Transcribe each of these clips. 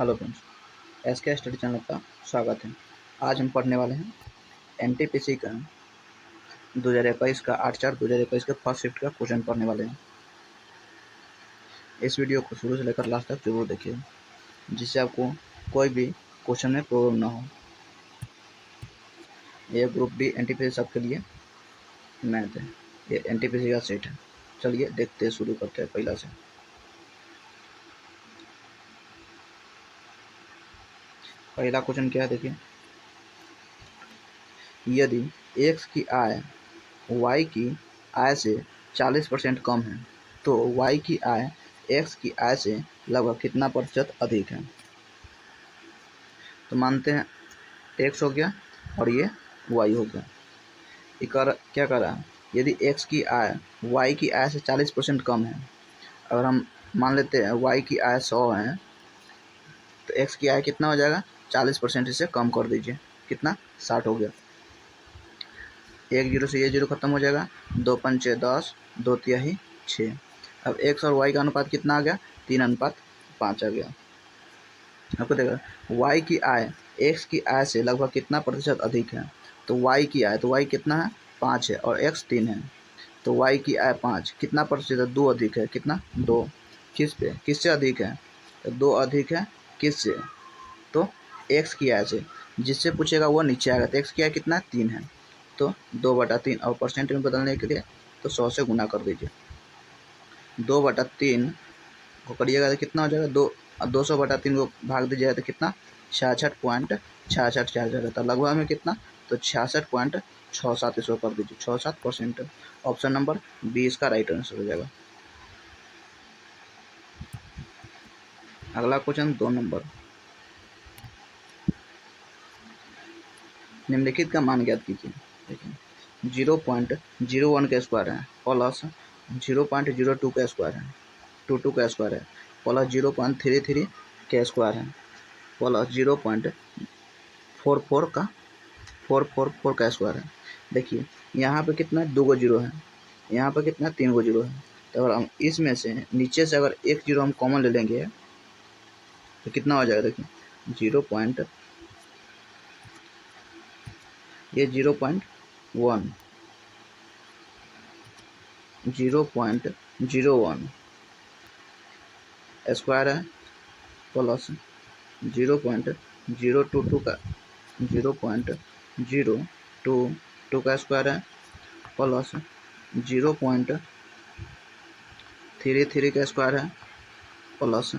Hello friends, SK study channel का स्वागत है। आज हम पढ़ने वाले हैं एनटीपीसी का 2021 का 8/4/2021 का फर्स्ट शिफ्ट का क्वेश्चन पढ़ने वाले हैं। इस वीडियो को शुरू से लेकर लास्ट तक जरूर देखिए, जिससे आपको कोई भी क्वेश्चन में प्रॉब्लम ना हो। ये ग्रुप बी एनटीपीसी सबके लिए मैथ है। ये एनटीपीसी का सेट है। चलिए देखते हैं, शुरू करते हैं पहला से। पहला क्वेश्चन क्या है, देखिए। यदि एक्स की आय वाई की आय से 40% कम है तो वाई की आय एक्स की आय से लगभग कितना प्रतिशत अधिक है। तो मानते हैं एक्स हो गया और ये वाई हो गया। क्या कर रहा है, यदि एक्स की आय वाई की आय से 40% कम है, अगर हम मान लेते हैं वाई की आय 100 है, तो एक्स की आय कितना हो जाएगा, 40% इसे कम कर दीजिए, कितना 60 हो गया। एक जीरो से ये जीरो खत्म हो जाएगा, 2×5 = 10, 2×3 = 6। अब एक्स और वाई का अनुपात कितना आ गया, 3:5 आ गया। आपको देखा वाई की आय एक्स की आय से लगभग कितना प्रतिशत अधिक है। तो वाई की आय, तो वाई कितना है, 5 है और एक्स 3 है। तो वाई की आय 5 कितना प्रतिशत, 2 अधिक है, कितना 2। किस पे, किससे अधिक है, तो 2 अधिक है किससे, तो एक्स की आय से। जिससे पूछेगा वो नीचे आएगा। तो एक्स की आय कितना है, 3 है, तो 2/3। और परसेंट में बदलने के लिए तो 100 से गुना कर दीजिए। 2/3 को करिएगा तो कितना हो जाएगा, 200/3 को भाग दीजिएगा तो कितना, 66.66 जाएगा। तो लगभग में कितना, तो 66.67 इसको कर दीजिए, 67%। ऑप्शन नंबर बी इसका राइट आंसर हो जाएगा। अगला क्वेश्चन 2 नंबर। निम्नलिखित का मान ज्ञात कीजिए। देखिए 0.01 का स्क्वायर है प्लस 0.02 का स्क्वायर है, 22 का स्क्वायर है, प्लस 0.33 का स्क्वायर है, प्लस 0.444 का स्क्वायर है। देखिए यहाँ पे कितना 2 गो जीरो है, यहाँ पे कितना 3 गो जीरो है। तो अगर हम इसमें से नीचे से अगर एक जीरो हम कॉमन ले लेंगे तो कितना हो जाएगा, देखिए 0. ये 0.1 0.01 स्क्वायर है, प्लस 0.022 का 0.022 का स्क्वायर है, प्लस 0.33 का स्क्वायर है, प्लस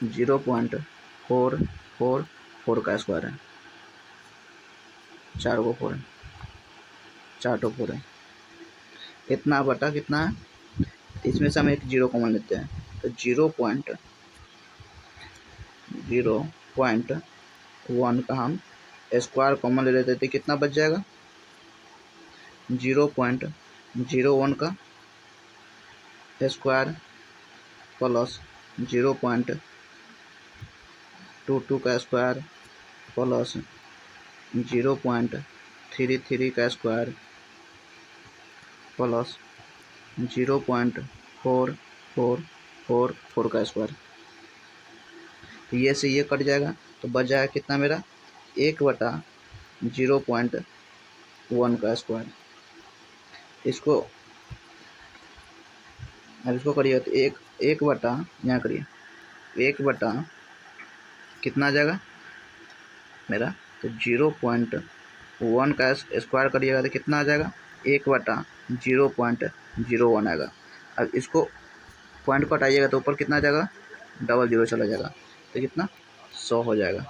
0.444 का स्क्वायर है। 4 को 4 है, 4 तो 4 है। इतना बटा कितना है, इसमें से हम एक जीरो कॉमन लेते हैं तो 0.1 का हम स्क्वायर कॉमन ले लेते थे, कितना बच जाएगा, 0.01 का स्क्वायर प्लस 0.22 का स्क्वायर प्लस 0.33 का स्क्वायर प्लस 0.4444 का स्क्वायर। ये से ये कट जाएगा तो बच जाएगा कितना मेरा, 1/0.1 का स्क्वायर। इसको अब इसको करिए तो एक बटा, यहाँ करिए 1/ कितना आ जाएगा मेरा, तो 0.1 का स्क्वायर करिएगा तो कितना आ जाएगा, 1/0.01 आएगा। अब इसको पॉइंट को हटाइएगा तो ऊपर कितना आ जाएगा, डबल जीरो चला जाएगा, तो कितना 100 हो जाएगा।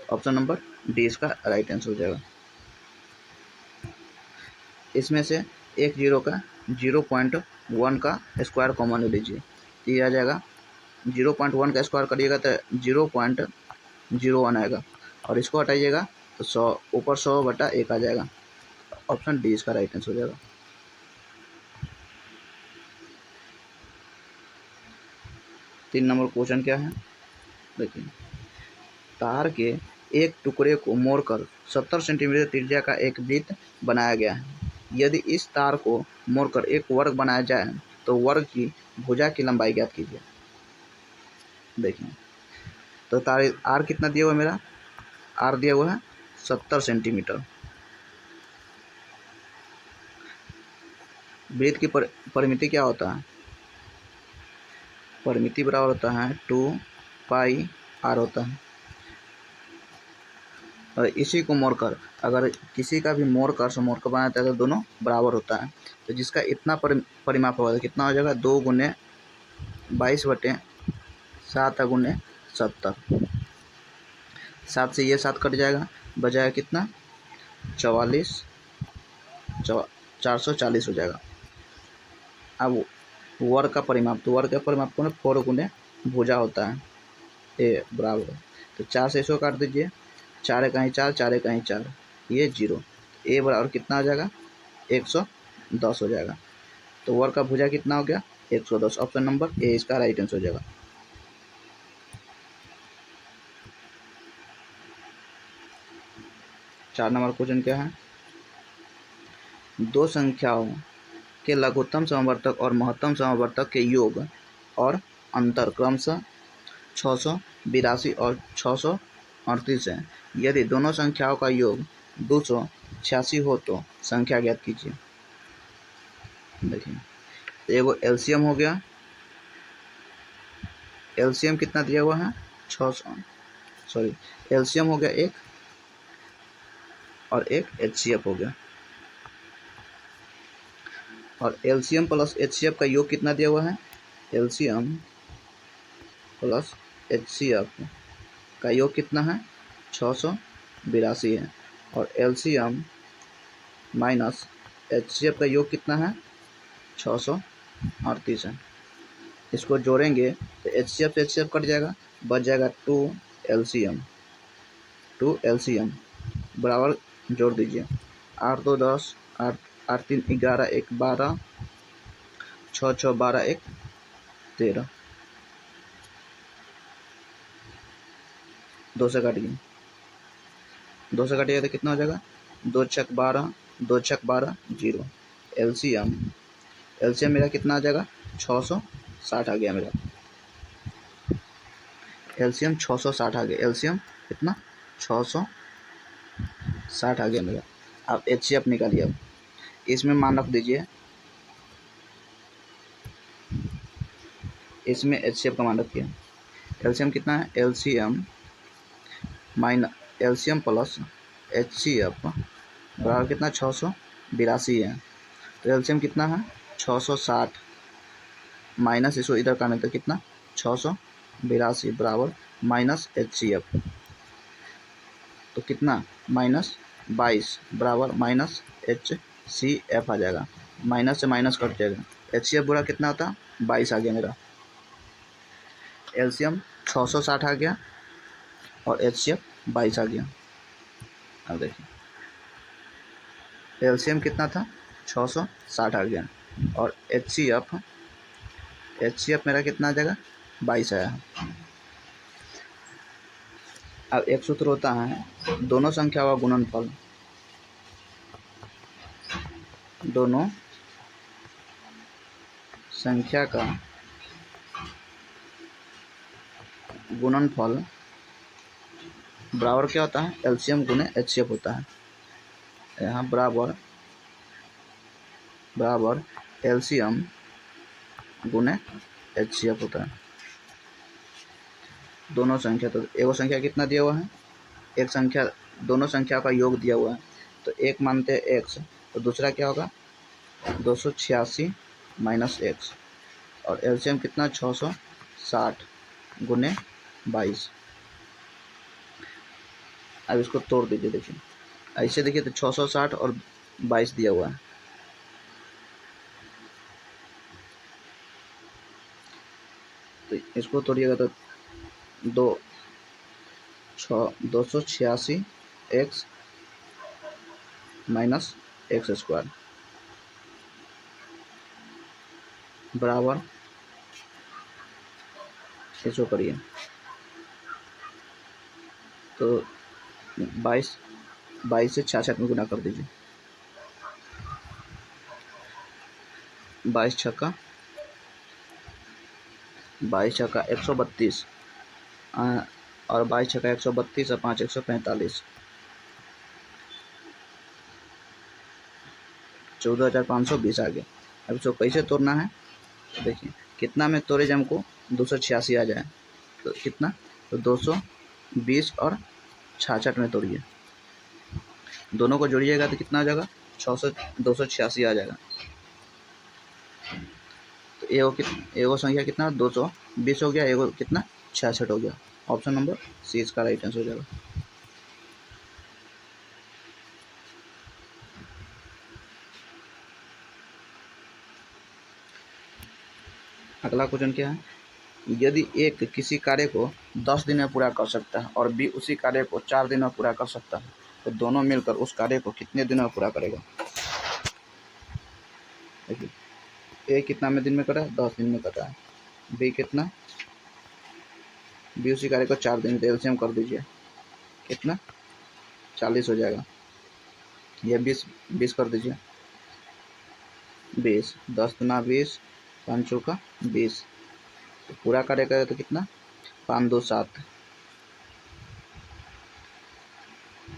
ऑप्शन नंबर डी इसका राइट आंसर हो जाएगा। इसमें से एक जीरो का 0.1 का स्क्वायर कॉमन ले लीजिए, ये आ जाएगा 0.1 का स्क्वायर करिएगा तो 0.01 आएगा, और इसको हटाइएगा तो 100 ऊपर 100/1 आ जाएगा। ऑप्शन डी इसका राइट आंसर हो जाएगा। 3 नंबर क्वेश्चन क्या है, देखिए। तार के एक टुकड़े को मोड़कर 70 सेंटीमीटर त्रिज्या का एक वृत्त बनाया गया है। यदि इस तार को मोड़कर एक वर्ग बनाया जाए तो वर्ग की भुजा की लंबाई ज्ञात कीजिए। देखिए, तो तारीख आर कितना दिया हुआ है मेरा, आर दिया हुआ है 70 सेंटीमीटर। वृत्त की परिमिति क्या होता है, परिमिति बराबर होता है 2 पाई आर होता है। और इसी को मोड़कर अगर किसी का भी मोड़कर बनाते हैं तो दोनों बराबर होता है। तो जिसका इतना परिमाप होगा तो कितना हो जाएगा, 2 गुने 22/7 गुने 70। 7 से ये 7 कट जाएगा, बजाय कितना 44, 440 हो जाएगा। अब वर्ग का परिमाप, तो वर्ग का परिमाप को 4 गुने भुजा होता है, ए बराबर। तो 4 से इसको काट दीजिए, 4 कहीं 4, 4 कहीं 4, ये 0। ए बराबर कितना हो जाएगा, 110 हो जाएगा। तो वर्ग का भुजा कितना हो गया, 110। ऑप्शन नंबर ए इसका राइट आंसर हो जाएगा। 4 नंबर क्वेश्चन क्या है, दो संख्याओं के लघुत्तम समवर्तक और महत्तम समवर्तक के योग और अंतर क्रमशः 682 और 638 है। यदि दोनों संख्याओं का योग 286 हो तो संख्या ज्ञात कीजिए। देखिए, एगो एलसीएम हो गया, एलसीएम कितना दिया हुआ है 600, एलसीएम हो गया 1 और एक एचसीएफ हो गया। और एलसीएम प्लस एचसीएफ का योग कितना दिया हुआ है, एलसीएम प्लस एचसीएफ का योग कितना है 682 है। और एलसीएम माइनस एचसीएफ का योग कितना है 638 है। इसको जोड़ेंगे तो एचसीएफ से एचसीएफ कट जाएगा, बच जाएगा 2 एलसीएम बराबर जोड़ दीजिए, 8 2 10, 8 3 11, 1 12, 6 6 12, 1 13, 2 से काटिए, 2 से काटिएगा तो कितना हो जाएगा, 2 छक 12, 2 छक 12, 0। एलसीएम मेरा कितना आ जाएगा 660 आ गया मेरा, एलसीएम 660 आ गया, एलसीएम कितना 660 आ गया मेरा। अब एचसीएफ निकालिए, अब इसमें मान रख दीजिए, इसमें एचसीएफ का मान रखिए। एलसीएम कितना है, एलसीएम प्लस एचसीएफ बराबर कितना 682 है। तो एलसीएम कितना है 660 माइनस इसको इधर करने तो कितना 682 बराबर माइनस एचसीएफ, तो कितना -22 बराबर माइनस एचसीएफ आ जाएगा। माइनस से माइनस कट जाएगा, एचसीएफ बुरा कितना होता 22 आ गया मेरा। एलसीएम 660 आ गया और एचसीएफ 22 आ गया। अब देखिए, एलसीएम कितना था 660 आ गया और एचसीएफ मेरा कितना आ जाएगा 22 आया। अब एक सूत्र होता है दोनों संख्याओं का गुणनफल, दोनों संख्या का गुणनफल बराबर क्या होता है, एलसीएम गुने एचसीएफ होता है। यहाँ बराबर एलसीएम गुने एचसीएफ होता है। दोनों संख्या, तो एगो संख्या कितना दिया हुआ है, एक संख्या, दोनों संख्या का योग दिया हुआ है, तो एक मानते हैं एक्स, तो दूसरा क्या होगा 286 माइनस एक्स, और एलसीएम कितना 660 गुने 22। अब इसको तोड़ दीजिए, देखिए ऐसे देखिए तो 660 और 22 दिया हुआ है, तो इसको तोड़िएगा तो 286 एक्स माइनस एक्स स्क्वायर बराबर, इसको करिए तो 22 से 66 में गुना कर दीजिए, 22 छक्का 132, और 22 छक्का 132 और 5 145, 14,520 आ गया। अब इसको कैसे तोड़ना है, तो देखिए कितना में तोड़े जब हमको 286 आ जाए, तो कितना, तो 220 और 66 में तोड़िए, दोनों को जोड़िएगा तो कितना आ जाएगा, 286 आ जाएगा। तो एगो संख्या कितना 220 हो गया, एगो कितना 66 हो गया। ऑप्शन नंबर सी इसका राइट आंसर हो जाएगा। अगला क्वेश्चन क्या है, यदि एक किसी कार्य को 10 दिन में पूरा कर सकता है और बी उसी कार्य को 4 दिन में पूरा कर सकता है, तो दोनों मिलकर उस कार्य को कितने दिनों में पूरा करेगा। देखिए ए कितना में दिन में कर रहा है, 10 दिन में कर रहा है, बी कितना, बी उसी कार्य को 4 दिन में, एलसीएम कर दीजिए, कितना 40 हो जाएगा, ये 20 कर दीजिए, 20, 10 गुना 20, 5 का 20, तो पूरा कार्य करेगा तो कितना, 5 2 7,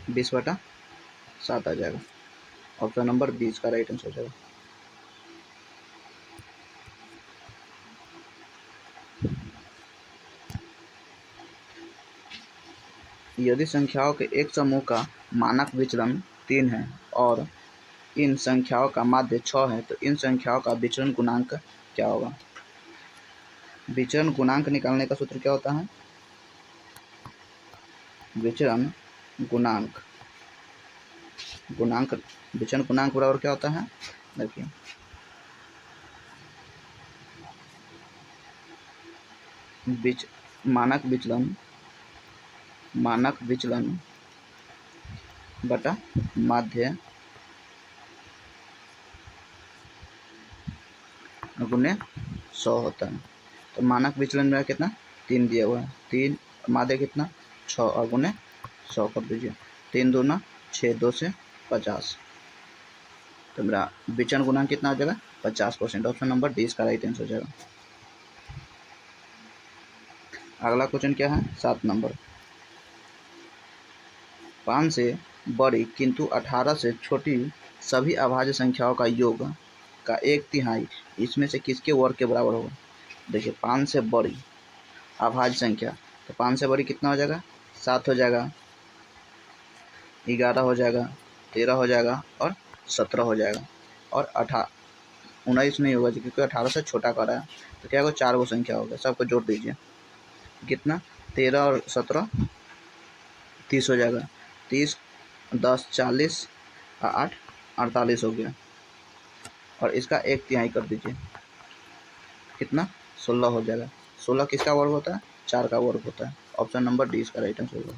20/7 आ जाएगा। ऑप्शन नंबर 20 का राइट आंसर हो जाएगा। यदि संख्याओं के एक समूह का मानक विचलन 3 है और इन संख्याओं का माध्य 6 है, तो इन संख्याओं का विचरण गुणांक क्या होगा। विचरण गुणांक निकालने का सूत्र क्या होता है, विचरण गुणांक विचरण गुणांक बराबर क्या होता है, देखिए मानक विचलन बटा माध्य गुने 100 होता है। तो मानक विचलन मेरा कितना 3 दिया हुआ है, 3, माध्य कितना 6 और गुने 100 कर दीजिए, 3 दूना 6, 2 से 50, तो मेरा विचरण गुणांक कितना हो जाएगा 50%। ऑप्शन नंबर डी इसका राइट आंसर हो जाएगा। अगला क्वेश्चन क्या है, 7 नंबर, 5 से बड़ी किंतु 18 से छोटी सभी अभाज्य संख्याओं का योग का 1/3 इसमें से किसके वर्ग के बराबर होगा। देखिए 5 से बड़ी अभाज्य संख्या, तो 5 से बड़ी कितना हो जाएगा, 7 हो जाएगा, 11 हो जाएगा, 13 हो जाएगा और 17 हो जाएगा, और 19 नहीं होगा क्योंकि 18 से छोटा कर रहा है, तो क्या होगा 4 गो संख्या होगा, सबको जोड़ दीजिए, कितना 13 और 17 30 हो जाएगा, 30 10 40 8 48 हो गया, और इसका 1/3 कर दीजिए, कितना 16 हो जाएगा। 16 किसका वर्ग होता है, 4 का वर्ग होता है। ऑप्शन नंबर डी इसका राइट आंसर होगा।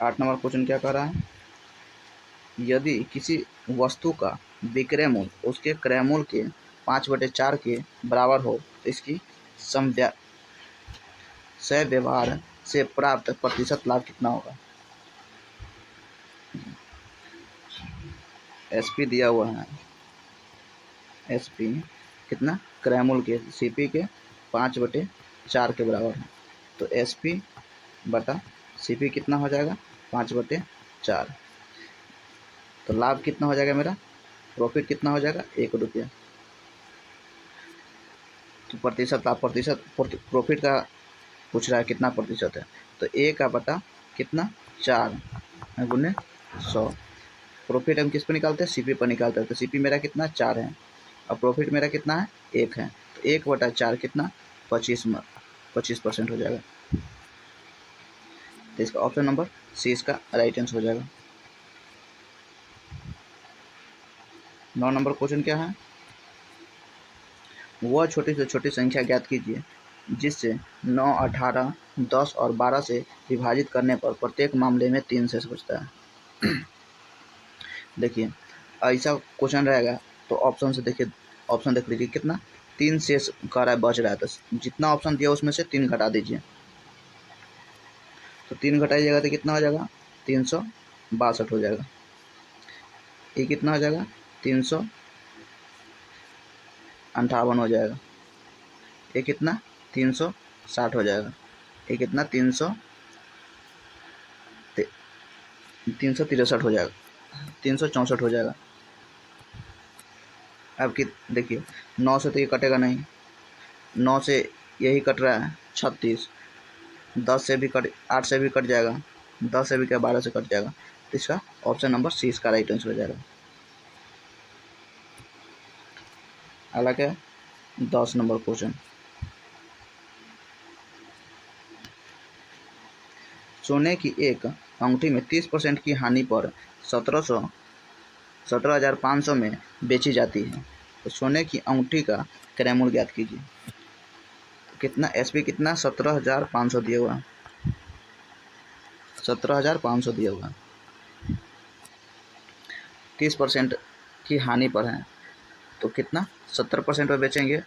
8 नंबर क्वेश्चन क्या कह रहा है, यदि किसी वस्तु का विक्रय मूल्य उसके क्रय मूल्य के 5/4 के बराबर हो, तो इसकी व्यवहार से प्राप्त प्रतिशत लाभ कितना होगा। एसपी दिया हुआ है, एसपी कितना क्रय मूल्य के सीपी के 5/4 के बराबर है, तो एसपी बटा सीपी कितना हो जाएगा 5/4, तो लाभ कितना हो जाएगा मेरा, प्रॉफिट कितना हो जाएगा 1 रुपया, तो प्रतिशत लाभ, प्रॉफिट का पूछ रहा है कितना प्रतिशत है, तो ए का बटा कितना 4 गुने 100, प्रॉफिट हम किस पर निकालते हैं, सीपी पर निकालते हैं, तो सीपी मेरा कितना 4 है और प्रॉफिट मेरा कितना है 1 है, तो 1/4 कितना 25% हो जाएगा, तो इसका ऑप्शन नंबर सी इसका राइट आंसर हो जाएगा। 9 नंबर क्वेश्चन क्या है, वह छोटी से छोटी संख्या ज्ञात कीजिए जिससे 9, 18, 10 और 12 से विभाजित करने पर प्रत्येक मामले में 3 शेष बचता है। देखिए ऐसा क्वेश्चन रहेगा तो ऑप्शन से देखिए, ऑप्शन देख लीजिए कितना 3 शेष कह रहा है बच रहा है, तो जितना ऑप्शन दिया उसमें से 3 घटा दीजिए, तो 3 घटाइएगा तो कितना हो जाएगा 362 हो जाएगा, ये कितना हो जाएगा 58 हो जाएगा। ये कितना 360 हो जाएगा। ये कितना 363 हो जाएगा, 364 हो जाएगा। अब कि देखिए 9 से तो ये कटेगा नहीं, 9 से यही कट रहा है 36, 10 से भी कट, 8 से भी कट जाएगा, 10 से भी क्या 12 से कट जाएगा। तो इसका ऑप्शन नंबर सी इसका राइट आंसर हो जाएगा। अगला क्या है 10 नंबर क्वेश्चन। सोने की एक अंगूठी में 30% की हानि पर 17,500 में बेची जाती है। तो सोने की अंगूठी का क्रय ज्ञात कीजिए। तो कितना एसपी कितना 17,500 दिया हुआ, 17,500 दिया हुआ, 30% की हानि पर है तो कितना 70% पर बेचेंगे,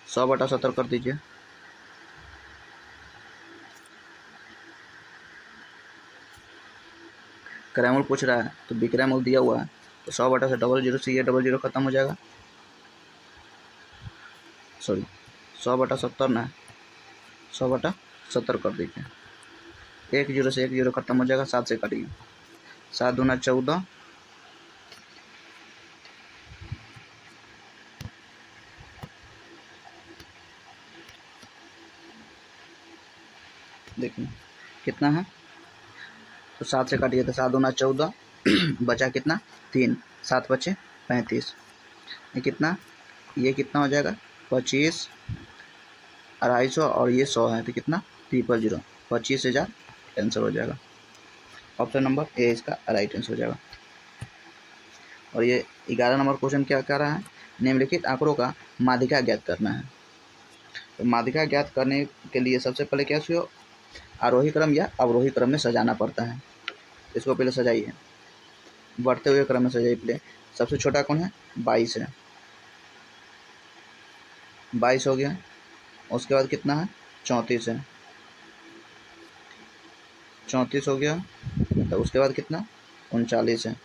100/70 कर दीजिए। क्रय मूल्य पूछ रहा है तो विक्रय मूल्य दिया हुआ है तो 100 से 00 से ये 00 खत्म हो जाएगा, सॉरी 100/70 ना, 100/70 कर दीजिए। 10 से 10 खत्म हो जाएगा, 7 से काटिए, 7 दूना 14, देखिए कितना है तो 7 से काटिए तो 7 दूना 14 बचा कितना 3, 7 बचे 35, ये कितना हो जाएगा 25, 250 और ये 100 है तो कितना 000, 25,000 आंसर हो जाएगा। ऑप्शन नंबर ए इसका राइट आंसर हो जाएगा। और ये 11 नंबर क्वेश्चन क्या कह रहा है, निम्नलिखित आंकड़ों का माध्यिका ज्ञात करना है। तो माध्यिका ज्ञात करने के लिए सबसे पहले क्या चाहिए, आरोही क्रम या अवरोही क्रम में सजाना पड़ता है। इसको पहले सजाइए, बढ़ते हुए क्रम में सजाइए। पहले सबसे छोटा कौन है 22 है, 22 हो गया। उसके बाद कितना है 34 है, 34 हो गया। तो उसके बाद कितना 39 है,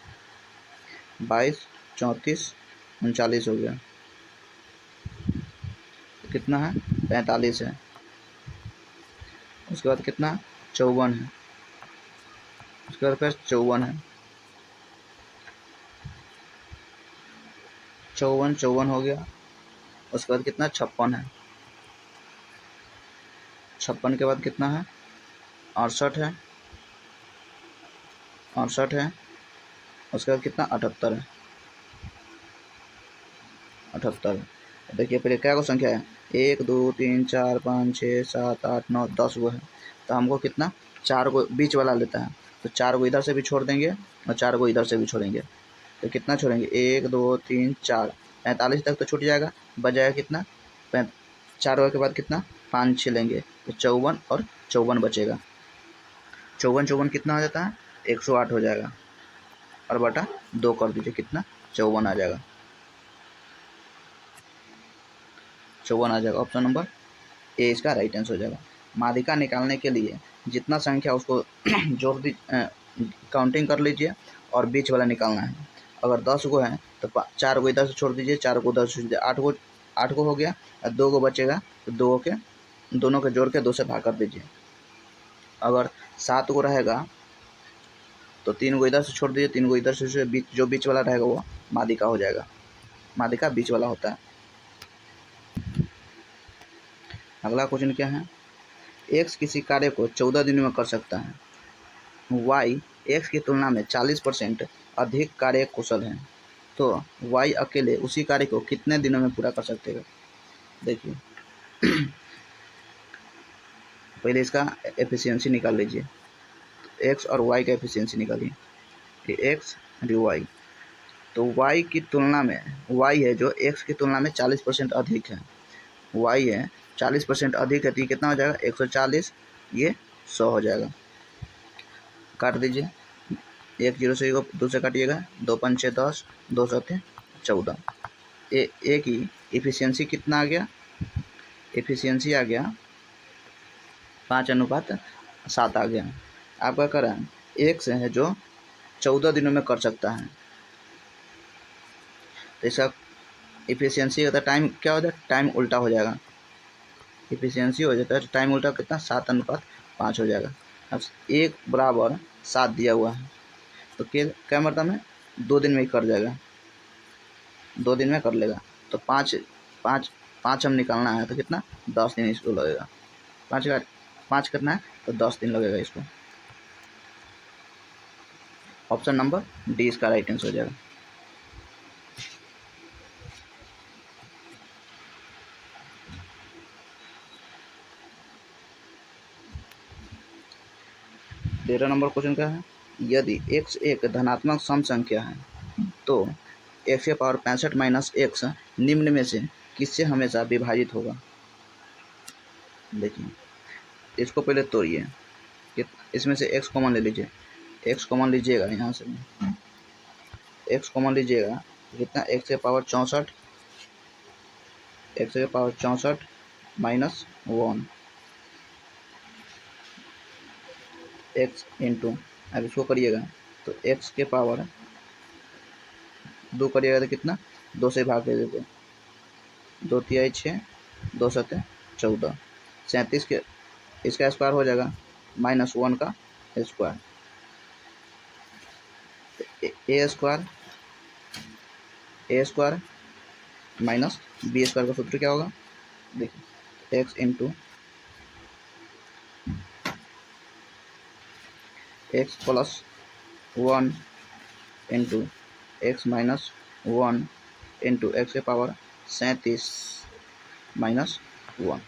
22, 34, 39 हो गया। तो कितना है 45 है। उसके बाद कितना 54 है, उसके बाद फिर 54 है, 54 हो गया। उसके बाद कितना 56 है, 56 के बाद कितना है 68 है, 68 है। उसके बाद कितना 78 है, 78। देखिए पहले क्या को संख्या है 1 2 3 4 5 6 7 8 9 10 वो है, तो हमको कितना 4 को बीच वाला लेता है, तो 4 को इधर से भी छोड़ देंगे और 4 को इधर से भी छोड़ेंगे। तो कितना छोड़ेंगे 1 2 3 4, 45 तक तो छूट जाएगा, बच जाएगा कितना 4 के बाद कितना 5 6 लेंगे तो 54 और 54 बचेगा। 54 कितना हो जाता है 108 हो जाएगा, और बटा 2 कर दीजिए कितना 54 आ जाएगा, 54 आ जाएगा। ऑप्शन नंबर ए इसका राइट आंसर हो जाएगा। माध्यिका निकालने के लिए जितना संख्या उसको जोड़ दी काउंटिंग कर लीजिए और बीच वाला निकालना है। अगर 10 गो है तो 4 को इधर से छोड़ दीजिए, 4 को उधर से छोड़ दीजिए, 8 को हो गया और 2 को बचेगा तो 2 के दोनों के जोड़ के 2 से भाग कर दीजिए। अगर 7 को रहेगा तो 3 को इधर से छोड़ दीजिए, 3 को इधर से, जो बीच वाला रहेगा वो माध्यिका हो जाएगा। माध्यिका बीच वाला होता है। अगला क्वेश्चन क्या है, एक्स किसी कार्य को 14 दिनों में कर सकता है, वाई एक्स की तुलना में 40% अधिक कार्य कुशल है, तो वाई अकेले उसी कार्य को कितने दिनों में पूरा कर सकते हैं। देखिए पहले इसका एफिशिएंसी निकाल लीजिए, एक्स और वाई का एफिशिएंसी निकालिए, एक्स और वाई। तो वाई की तुलना में, वाई है जो एक्स की तुलना में 40% अधिक है, वाई है 40% अधिक है, तो ये कितना हो जाएगा 140, ये 100 हो जाएगा। काट दीजिए, 1 0 से 2 से काटिएगा, 2 5 6 10, 2 7 14। ए की इफिशियंसी कितना आ गया, एफिशिएंसी आ गया 5:7 आ गया। आप क्या करें एक्स है जो 14 दिनों में कर सकता है, तो इसका इफिशियंसी होता है टाइम, क्या होता है टाइम उल्टा हो जाएगा, इफिशियंसी हो जाता है टाइम उल्टा कितना 7:5 हो जाएगा। अब 1 = 7 दिया हुआ है तो क्या मतलब है 2 दिन में ही कर जाएगा, 2 दिन में कर लेगा। तो 5 हम निकालना है तो कितना 10 दिन इसको लगेगा, 5 करना है तो 10 दिन लगेगा इसको। ऑप्शन नंबर डी इसका राइट आंसर हो जाएगा। तेरह नंबर क्वेश्चन क्या है, यदि x एक धनात्मक सम संख्या है तो x⁻65 - x निम्न में से किससे हमेशा विभाजित होगा। देखिए इसको पहले तोड़िए कि इसमें से x कॉमन ले लीजिए, x कॉमन लीजिएगा, यहाँ से x कॉमन लीजिएगा तो कितना x⁻64 -1 x इंटू, अब इसको करिएगा तो x के पावर 2 करिएगा तो कितना 2 से भाग दे देते, 2×3 = 6, 2×7 = 14, 37 के इसका स्क्वायर हो जाएगा -1 का स्क्वायर, ए स्क्वायर माइनस बी स्क्वायर का सूत्र क्या होगा, देखिए x into x+1 into x-1 into x⁻37 - 1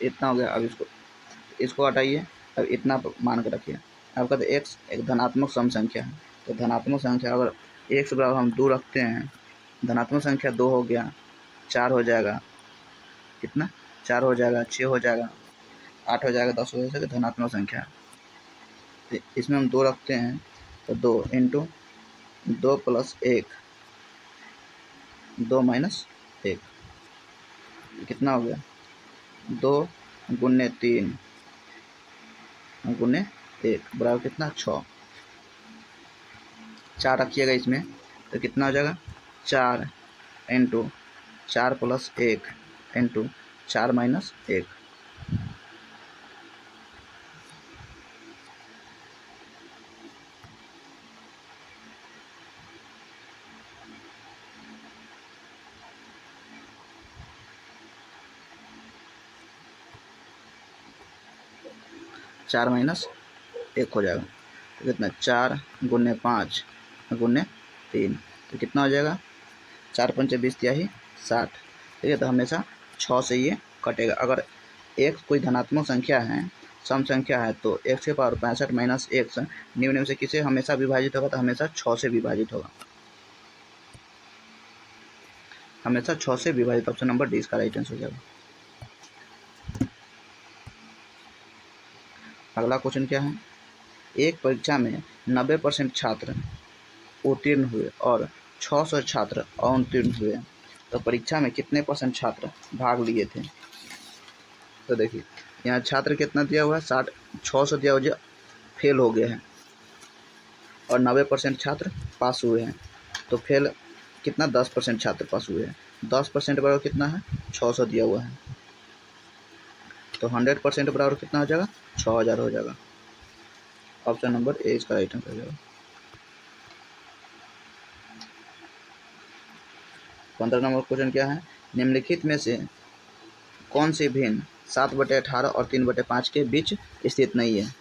इतना हो गया। अब इसको हटाइए, अब इतना मान के रखिए। अब कहते x एक धनात्मक सम संख्या है, तो धनात्मक संख्या अगर x बराबर हम 2 रखते हैं, धनात्मक संख्या 2 हो गया, 4 हो जाएगा, कितना 4 हो जाएगा, 6 हो जाएगा, 8 हो जाएगा, 10 हो जाएगा, धनात्मक संख्या है। तो इसमें हम 2 रखते हैं तो 2 इंटू 2 + 1, 2 - 1 कितना हो गया 2 × 3 × 1 बराबर कितना 6, 4 रखिएगा इसमें तो कितना हो जाएगा 4 इंटू 4 + 1 इंटू 4 - 1, चार माइनस 1 हो जाएगा तो कितना 4 × 5 × 3 तो कितना हो जाएगा 4×5 = 20, 60, ठीक है। तो हमेशा 6 से ये कटेगा। अगर x कोई धनात्मक संख्या है, सम संख्या है, तो x⁻65 - x निम्न में से किसे हमेशा विभाजित होगा, तो हमेशा 6 से विभाजित होगा, हमेशा 6 से विभाजित। ऑप्शन नंबर डी इसका राइट आंसर हो जाएगा। अगला क्वेश्चन क्या है, एक परीक्षा में 90% छात्र उत्तीर्ण हुए और 600 छात्र अवतीर्ण हुए, तो परीक्षा में कितने % छात्र भाग लिए थे। तो देखिए यहाँ छात्र कितना दिया हुआ है 600 दिया हुआ, फेल हो गए हैं, और 90% छात्र पास हुए हैं। तो फेल कितना 10% छात्र पास हुए हैं, 10% बराबर कितना है 600 दिया हुआ है, तो 100% बराबर कितना हो जाएगा 6000 हो जाएगा। ऑप्शन नंबर ए इसका राइट आंसर हो जाएगा। 15 नंबर क्वेश्चन क्या है, निम्नलिखित में से कौन सी भिन्न 7/18 और 3/5 के बीच स्थित नहीं है।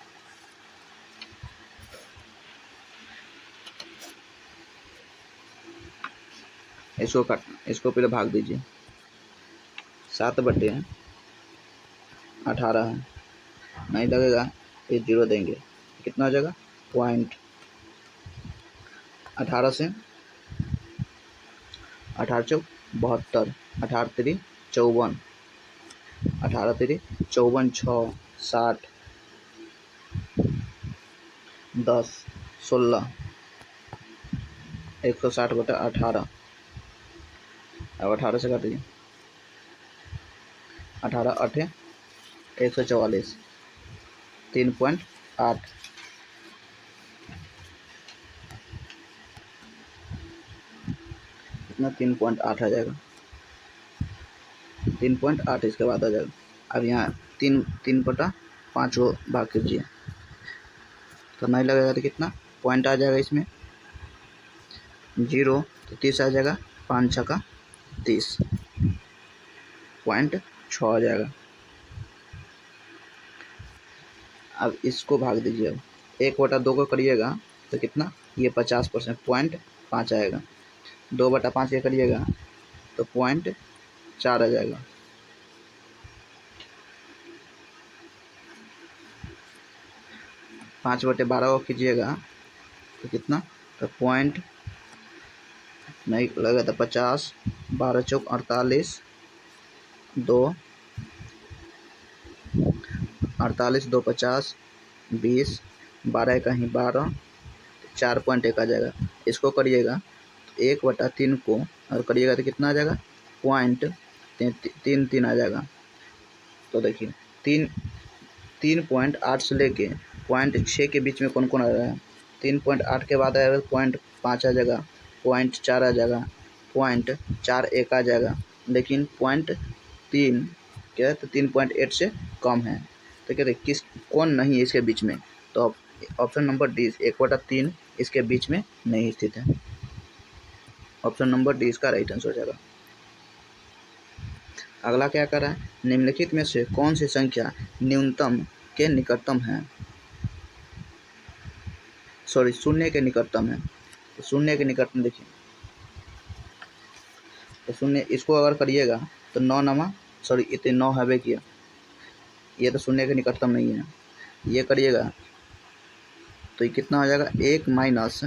इसको पहले भाग दीजिए, 7/18 है, नहीं लगेगा ये 0 देंगे, कितना हो जाएगा 0.18 से 18×4 = 72, 18×3 = 54, 18×3 = 54, 6 60, 10 16, 160/18, अब 18 से काट दीजिए, 18×8 = 144, 3.8, कितना 3.8 आ जाएगा, 3.8 इसके बाद आ जाएगा। अब यहाँ 3/5 को भाग कीजिए तो नहीं लगेगा तो कितना पॉइंट आ जाएगा, इसमें 0 तो 30 आ जाएगा, 5 6 का 30, 0.6 आ जाएगा। अब इसको भाग दीजिए, अब 1/2 को करिएगा तो कितना ये 50%, 0.5 आएगा। 2/5 के करिएगा तो 0.4 आ जाएगा। 5/12 को कीजिएगा तो कितना, तो पॉइंट नहीं लगा तो 50, 12 चौक 48, 2 48, 2 50, 20, 12 कहीं 12, 4.1 आ जाएगा। इसको करिएगा तो 1/3 को और करिएगा तो कितना आ जाएगा, 0.33 आ जाएगा। तो देखिए 3.8 से लेके 0.6 के बीच में कौन कौन आ रहा है। 3.8 के बाद आएगा 0.5 आ जाएगा, 0.4 आ जाएगा, 0.41 आ जाएगा, लेकिन 0.3 क्या है तो 3.8 से कम है। तो कहते किस कौन नहीं है इसके बीच में, तो ऑप्शन नंबर डी 1/3 इसके बीच में नहीं स्थित है। ऑप्शन नंबर डी इसका राइट आंसर हो जाएगा। अगला क्या कर रहा है, निम्नलिखित में से कौन सी संख्या न्यूनतम के निकटतम है, सॉरी शून्य के निकटतम है। तो शून्य के निकटतम देखिए, तो शून्य इसको अगर करिएगा तो 9 नमा सॉरी इतने 9 है किया, ये तो शून्य के निकटतम नहीं है। ये करिएगा तो ये कितना हो जाएगा, 1 माइनस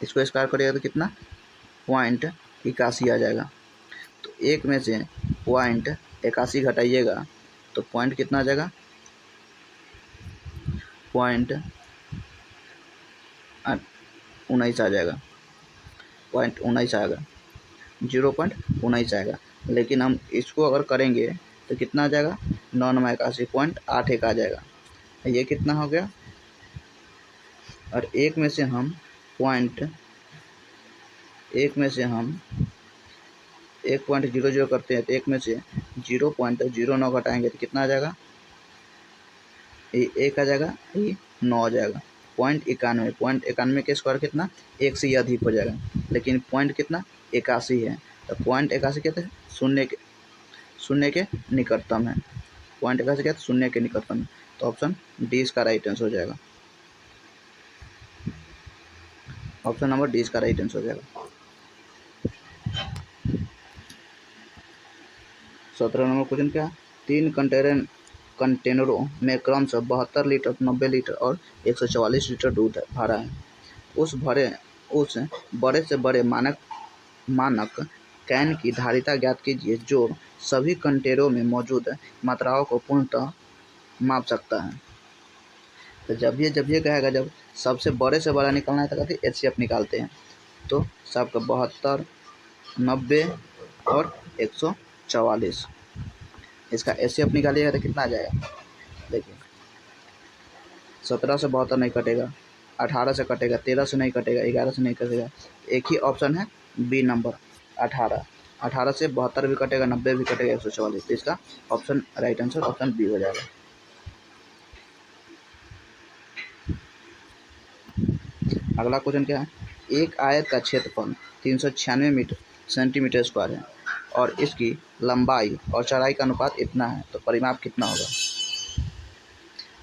इसको स्क्वायर करिएगा तो कितना 0.81 आ जाएगा। तो 1 में से 0.81 घटाइएगा तो पॉइंट कितना आ जाएगा, 0.19 आ जाएगा, 0.19 आएगा, 0.19 आएगा। लेकिन हम इसको अगर करेंगे तो कितना आ जाएगा, 9 9 81, 0.81 आ जाएगा। ये कितना हो गया, और एक में से हम 1.00 करते हैं तो एक में से 0.09 घटाएंगे तो कितना आ जाएगा, ये 1 आ जाएगा, ये 9 आ जाएगा। 0.91 के स्क्वायर कितना 1 से ही अधिक हो जाएगा, लेकिन पॉइंट कितना 81 है। तो 0.81 कहते हैं शून्य के निकटतम है। 0.81 कहते हैं शून्य के निकटतम। तो ऑप्शन डी इसका राइट आंसर हो जाएगा। ऑप्शन नंबर डी इसका राइट आंसर हो जाएगा। 17 नंबर क्वेश्चन क्या, 3 कंटेनरों में क्रमशः 72 लीटर, 90 लीटर और 144 लीटर दूध भरा है। उस बड़े से बड़े मानक कैन की धारिता ज्ञात कीजिए जो सभी कंटेनरों में मौजूद मात्राओं को पूर्णतः माप सकता है। तो जब ये कहेगा जब सबसे बड़े से बड़ा निकालना है तो कहते हैं HCF निकालते हैं। तो सबका 72, 90 और 144, इसका HCF निकालिएगा तो कितना आ जाएगा, देखिए 17 से 72 नहीं कटेगा, 18 से कटेगा, 13 से नहीं कटेगा, 11 से नहीं कटेगा। एक ही ऑप्शन है बी नंबर 18 से 72 भी कटेगा, 90 भी कटेगा, 144। तो इसका option right answer option B हो जाएगा। अगला क्वेश्चन क्या है, एक आयत का क्षेत्रफल 396 सेंटीमीटर स्क्वायर है और इसकी लंबाई और चौड़ाई का अनुपात इतना है, तो परिमाप कितना होगा।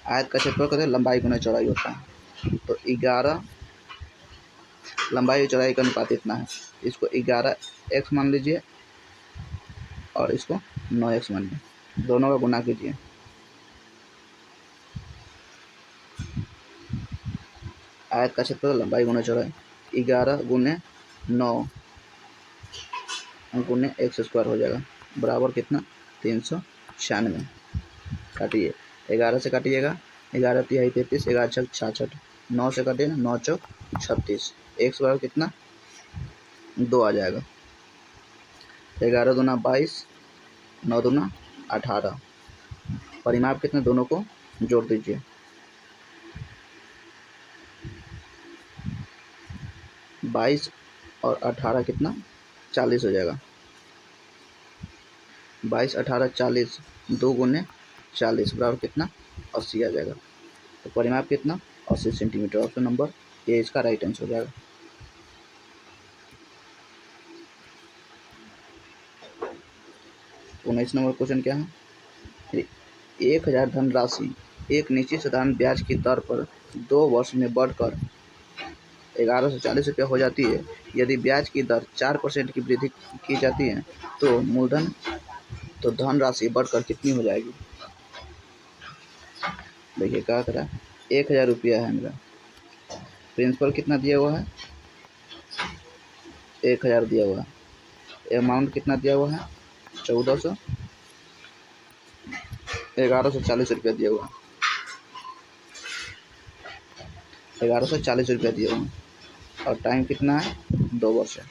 आयत का क्षेत्रफल कहते हैं लंबाई गुना चौड़ाई होता है, तो 11 लंबाई और चौड़ाई का अनुपात इतना है। इसको 11x मान लीजिए और इसको 9x मानिए, दोनों का गुना कीजिए। आयत का क्षेत्रफल लंबाई गुना चौड़ाई 11 गुने 9 गुने x स्क्वायर हो जाएगा बराबर कितना 396। काटिए 11 से काटिएगा, 11 तिहाई 33, 11 छक 66, 9 से काटिएगा 9 चौक 36, x बराबर कितना 2 आ जाएगा। 11 दूना 22, 9 दूना 18, परिमाप कितना दोनों को जोड़ दीजिए। 22 और 18 कितना 40 हो जाएगा। 22, 18, 40, 2 गुने 40 बराबर कितना 80 आ जाएगा। तो परिमाप कितना 80 सेंटीमीटर। ऑप्शन नंबर ए इसका राइट आंसर हो जाएगा। 19 नंबर क्वेश्चन क्या है, 1000 धनराशि एक निश्चित साधारण ब्याज की दर पर 2 वर्ष में बढ़कर 1140 रुपया हो जाती है। यदि ब्याज की दर 4% की वृद्धि की जाती है तो मूलधन तो धनराशि बढ़कर कितनी हो जाएगी। देखिए क्या करा, 1000 रुपया है मेरा, प्रिंसिपल कितना दिया हुआ है 1000 दिया हुआ है, अमाउंट कितना दिया हुआ है 1140 रुपया दिया हुआ है, 1140 रुपया दिया हुआ है और टाइम कितना है 2 वर्ष है।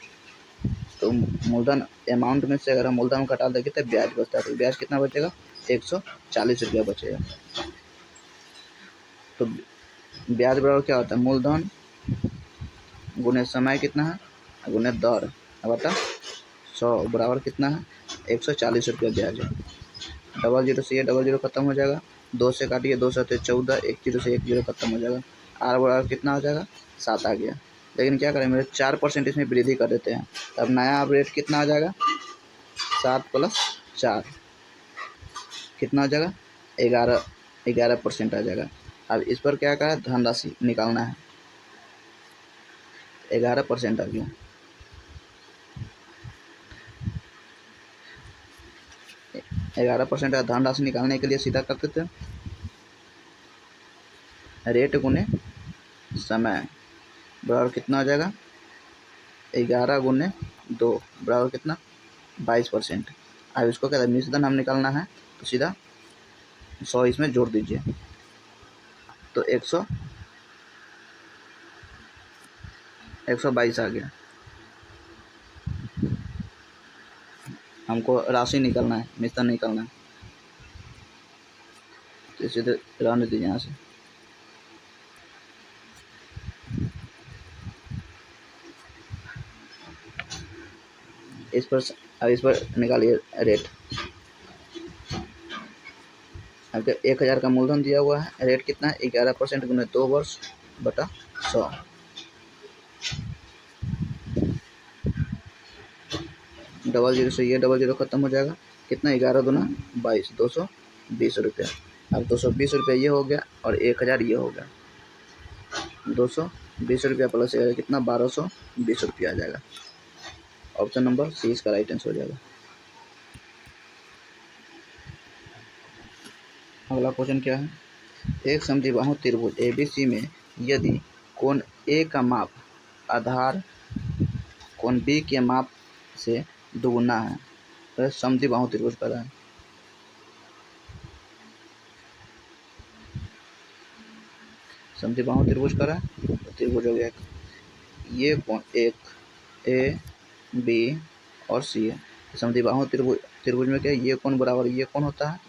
तो मूलधन अमाउंट में से अगर हम मूलधन घटा देंगे तो ब्याज बचता है, तो ब्याज कितना बचेगा 140 रुपया बचेगा। तो ब्याज बराबर क्या होता है, मूलधन गुने समय कितना है गुने दर बटा 100 बराबर कितना है 140 रुपया ब्याज है। 00 से ये 00 खत्म हो जाएगा, 2 से काटिए 2 से 14, 10 से 10 खत्म हो जाएगा, आर बराबर कितना हो जाएगा 7 आ गया। लेकिन क्या करें, मेरे 4% इसमें वृद्धि कर देते हैं, तब नया रेट कितना आ जाएगा 7 + 4 कितना हो जाएगा 11% आ जाएगा। अब इस पर क्या करा, धनराशि निकालना है, 11% आ गया। 11% का धनराशि निकालने के लिए सीधा करते थे रेट गुने समय बराबर कितना हो जाएगा 11 गुने 2 बराबर कितना 22%। अब इसको क्या मिश्रधन हम निकालना है तो सीधा 100 इसमें जोड़ दीजिए तो 122 आ गया। हमको राशि निकालना है, मिश्रधन निकालना है, तो सीधे रहने दीजिए यहाँ से। इस पर निकालिए रेट। अब 1000 का मूलधन दिया हुआ है, रेट कितना है 11% गुने 2 वर्ष बटा 100। डबल जीरो से ये 00 खत्म हो जाएगा, कितना 11 दूना 22, 220 रुपया। अब 220 रुपया ये हो गया और 1000 ये हो गया, 220 रुपया प्लस कितना 1220 रुपया आ जाएगा। ऑप्शन नंबर सी इसका राइट आंसर हो जाएगा। अगला क्वेश्चन क्या है, एक समद्विबाहु त्रिभुज ABC में यदि कोण A का माप आधार कोण B के माप से दुगुना है तो समद्विबाहु त्रिभुज कर रहा है। समद्विबाहु त्रिभुज कर रहा है तो त्रिभुज हो गया ये कोण एक A B और C है। समद्विबाहु त्रिभुज में क्या है, ये कोण बराबर ये कोण होता है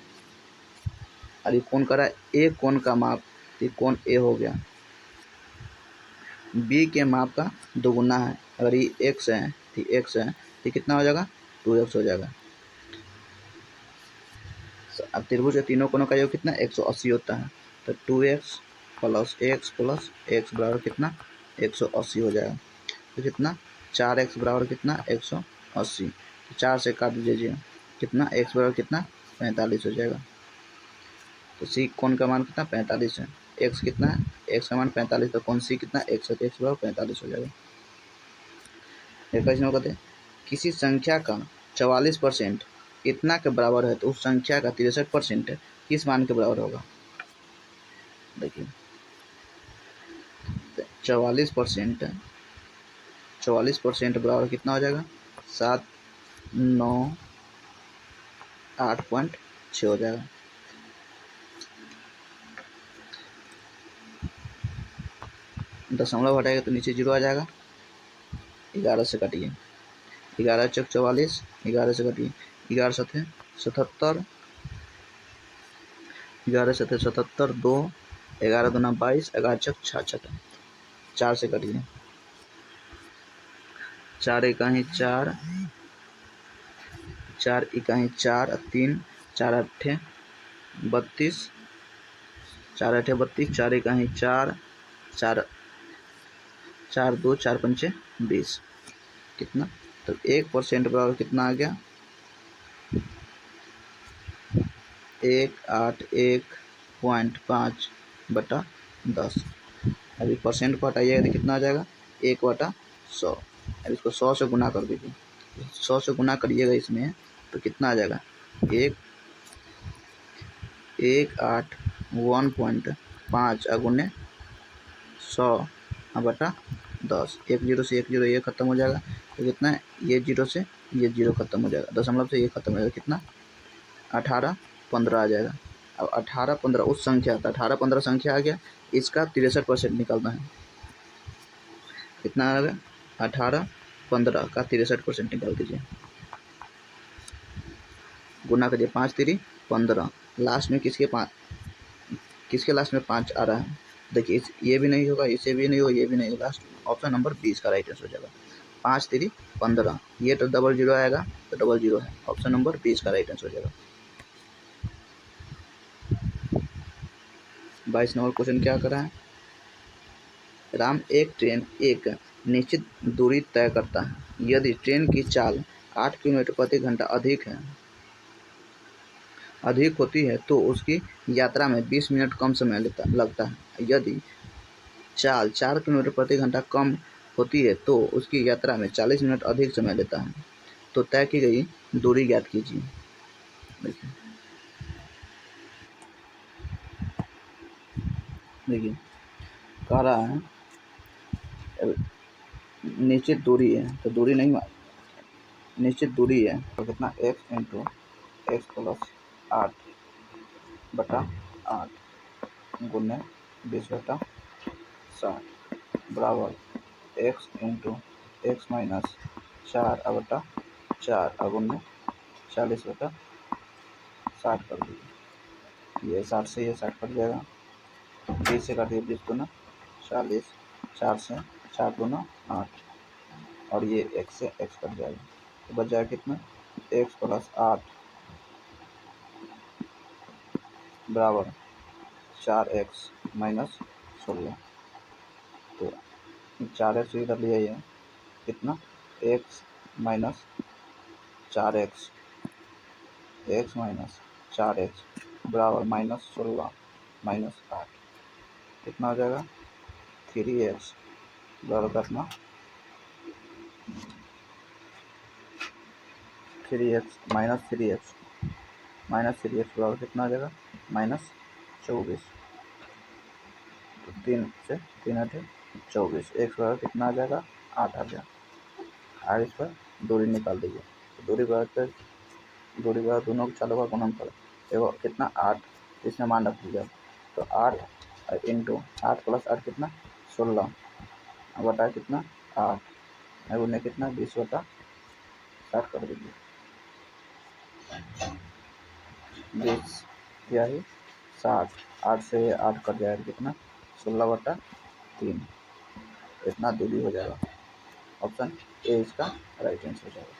और ये कोण कर रहा है A कोण का माप, तो कोण A हो गया, B के माप का दोगुना है, अगर ये x है तो x है तो कितना हो जाएगा 2x हो जाएगा। अब त्रिभुज के तीनों कोणों का योग कितना 180 होता है, तो 2x + x + x बराबर कितना 180 हो जाएगा। तो कितना 4x बराबर कितना 180, तो 4 से काट दीजिए कितना x बराबर कितना 45 हो जाएगा। तो सी कोण का मान कितना 45 है, x कितना है x का मान 45, तो कोण सी कितना x है, तो x बराबर 45 हो जाएगा। एक कहते हैं किसी संख्या का 44% इतना के बराबर है तो उस संख्या का 63% किस मान के बराबर होगा। देखिए 44% बराबर कितना हो जाएगा 798.6 हो जाएगा। दशमलव हटाएगा तो नीचे 0 आ जाएगा, 11 से काटिए 11 चौक 44, 11 से काटिए 11 सतह 77, 11 सतह 77, 2 11 दूना 22, 11 चौक 66, 4 से काटिए 4 इकाई 4, 4 इकाई 4, 3, 4 अट्ठे 32, 4 अट्ठे 32, 4 इकाई 4, 4, 4 2, 4 पंचे 20 कितना, तो 1% बराबर कितना आ गया 181.5/10। अभी परसेंट को हटाइएगा तो कितना आ जाएगा 1/100। अब इसको 100 से गुना कर दीजिए, 100 से गुना करिएगा इसमें तो कितना आ जाएगा 181.5 गुने 100/10। 1 जीरो से 1 जीरो ये खत्म हो जाएगा तो कितना है, ये जीरो से ये जीरो खत्म हो जाएगा, दशमलव से ये खत्म हो जाएगा, कितना 18-15 आ जाएगा। अब 18-15 उस संख्या का 18-15 संख्या आ गया, इसका 63% निकालना है। कितना आ गया 18-15 का 63% निकाल दीजिए, गुना करिए 5 3 15, लास्ट में किसके लास्ट में 5 आ रहा है, देखिए ये भी नहीं होगा, इसे भी नहीं होगा, ये भी नहीं होगा, लास्ट ऑप्शन नंबर 20 का राइट आंसर हो जाएगा। 5 3 15, ये तो डबल जीरो आएगा तो डबल जीरो है, ऑप्शन नंबर 20 का राइट आंसर हो जाएगा। 22 नंबर क्वेश्चन क्या कर रहा है, राम एक ट्रेन एक निश्चित दूरी तय करता है, यदि ट्रेन की चाल 8 किलोमीटर प्रति घंटा अधिक होती है तो उसकी यात्रा में 20 मिनट कम समय लगता है, यदि चाल 4 किलोमीटर प्रति घंटा कम होती है तो उसकी यात्रा में 40 मिनट अधिक समय लेता है, तो तय की गई दूरी ज्ञात कीजिए। देखिए कह रहा है निश्चित दूरी है, तो दूरी नहीं, निश्चित दूरी है तो कितना x इंटू एक्स प्लस 8/8 गुने 20/60 बराबर x इंटू एक्स माइनस 4/4 गुने 40/60 कर दीजिए, ये 60 से ये 60 कट जाएगा, 20 से काटिए 20 दूना 40, 4 से 4 दूना 8 और ये x से x कट जाएगा तो बच जाएगा कितना x प्लस 8 बराबर 4x माइनस 16, तो 4x इधर ले आइए, कितना x minus 4x, x minus 4x बराबर -16 माइनस 8, कितना हो जाएगा 3x बराबर कितना 3x माइनस 3x बराबर कितना आ जाएगा -24, तो 3 से 3 8 24, x बराबर कितना आ जाएगा 8 आ गया। और इस पर दूरी निकाल दीजिए, दूरी बराबर दोनों चालों का गुणन कर, देखो कितना 8, इसमें मान रख दीजिए, तो 8 इंटू 8 प्लस 8 कितना 16 बटा कितना 8 उन्हें कितना 20/60 कर दीजिए, 20 या ही 60, 8 से 8 कट जाएगा कितना 16/3, इतना दूरी हो जाएगा, ऑप्शन ए इसका राइट आंसर हो जाएगा।